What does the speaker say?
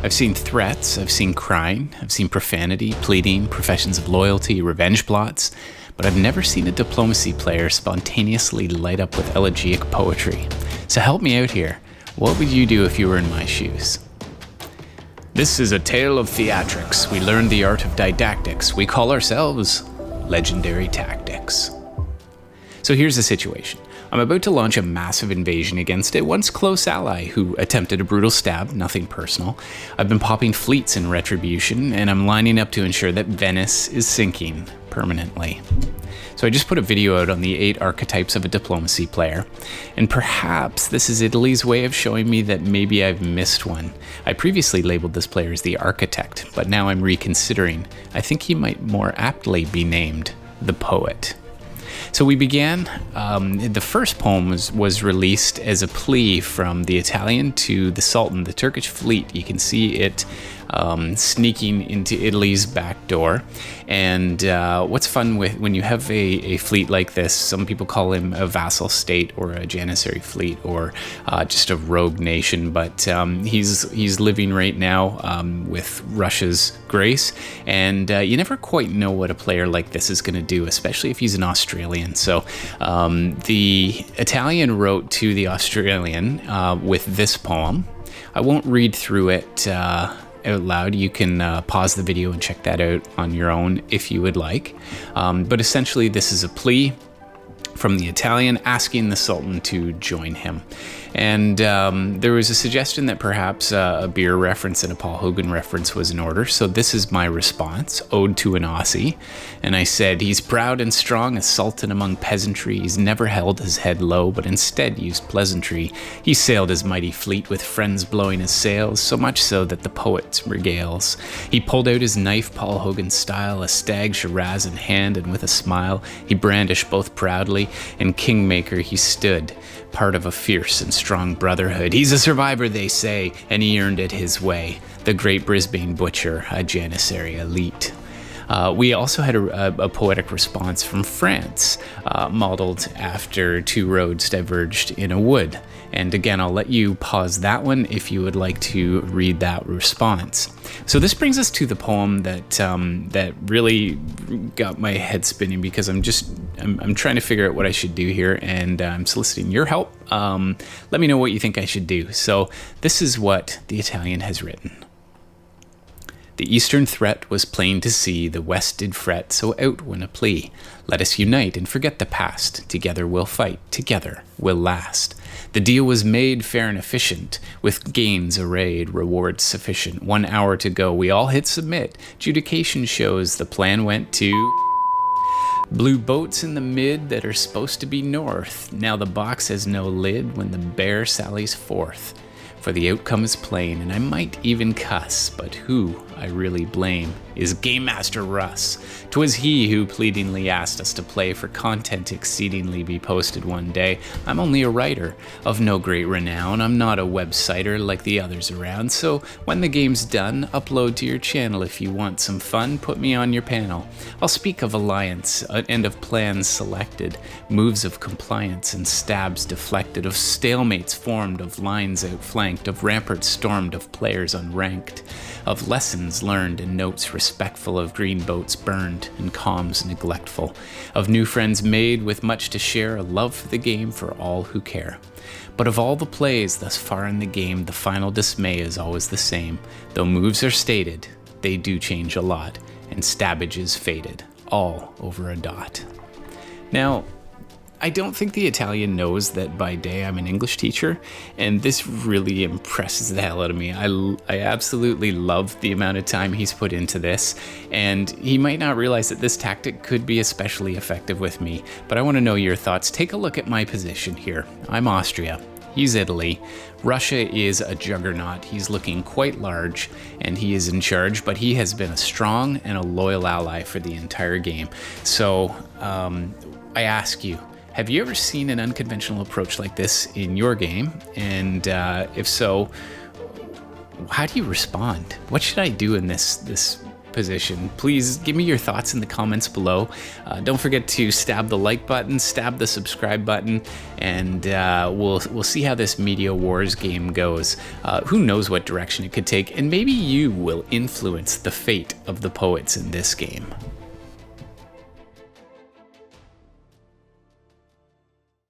I've seen threats, I've seen crying, I've seen profanity, pleading, professions of loyalty, revenge plots, but I've never seen a diplomacy player spontaneously light up with elegiac poetry. So help me out here. What would you do if you were in my shoes? This is a tale of theatrics. We learned the art of didactics. We call ourselves legendary tactics. So here's the situation. I'm about to launch a massive invasion against a once close ally who attempted a brutal stab, nothing personal. I've been popping fleets in retribution, and I'm lining up to ensure that Venice is sinking permanently. So I just put a video out on the 8 archetypes of a diplomacy player, and perhaps this is Italy's way of showing me that maybe I've missed one. I previously labeled this player as the architect, but now I'm reconsidering. I think he might more aptly be named the poet. So we began, the first poem was released as a plea from the Italian to the Sultan, the Turkish fleet. You can see it sneaking into Italy's back door. And what's fun with when you have a fleet like this, some people call him a vassal state or a janissary fleet or just a rogue nation, but he's living right now with Russia's grace, and you never quite know what a player like this is going to do, especially if he's an Australian. So the Italian wrote to the Australian with this poem. I won't read through it out loud. You can pause the video and check that out on your own if you would like. But essentially, this is a plea from the Italian asking the Sultan to join him. And there was a suggestion that perhaps a beer reference and a Paul Hogan reference was in order. So this is my response, Ode to an Aussie. And I said, he's proud and strong, a sultan among peasantry. He's never held his head low, but instead used pleasantry. He sailed his mighty fleet with friends blowing his sails, so much so that the poet regales. He pulled out his knife, Paul Hogan style, a stag Shiraz in hand, and with a smile he brandished both proudly, and kingmaker he stood, part of a fierce and strong brotherhood. He's a survivor, they say, and he earned it his way. The great Brisbane butcher, a janissary elite. We also had a poetic response from France, modeled after 2 roads diverged in a wood. And again, I'll let you pause that one if you would like to read that response. So this brings us to the poem that really got my head spinning, because I'm trying to figure out what I should do here, and I'm soliciting your help. Let me know what you think I should do. So this is what the Italian has written. The eastern threat was plain to see, the west did fret, so out went a plea. Let us unite and forget the past, together we'll fight, together we'll last. The deal was made fair and efficient, with gains arrayed, rewards sufficient. 1 hour to go, we all hit submit. Judication shows the plan went to blue boats in the mid that are supposed to be north. Now the box has no lid when the bear sallies forth. For the outcome is plain, and I might even cuss, but who I really blame is Game Master Russ. 'Twas he who pleadingly asked us to play for content exceedingly be posted one day. I'm only a writer of no great renown. I'm not a websiter like the others around, so when the game's done, upload to your channel. If you want some fun, put me on your panel. I'll speak of alliance and of plans selected, moves of compliance and stabs deflected, of stalemates formed, of lines outflanked, of ramparts stormed, of players unranked, of lessons learned and notes respectful, of green boats burned and calms neglectful, of new friends made with much to share, a love for the game for all who care. But of all the plays thus far in the game, the final dismay is always the same. Though moves are stated, they do change a lot, and stabbage is faded, all over a dot. Now, I don't think the Italian knows that by day I'm an English teacher, and this really impresses the hell out of me. I absolutely love the amount of time he's put into this, and he might not realize that this tactic could be especially effective with me, but I want to know your thoughts. Take a look at my position here. I'm Austria. He's Italy. Russia is a juggernaut. He's looking quite large, and he is in charge, but he has been a strong and a loyal ally for the entire game. So I ask you, have you ever seen an unconventional approach like this in your game? And if so, how do you respond? What should I do in this position. Please give me your thoughts in the comments below. Don't forget to stab the like button, stab the subscribe button, and we'll see how this Media Wars game goes. Who knows what direction it could take, and maybe you will influence the fate of the poets in this game.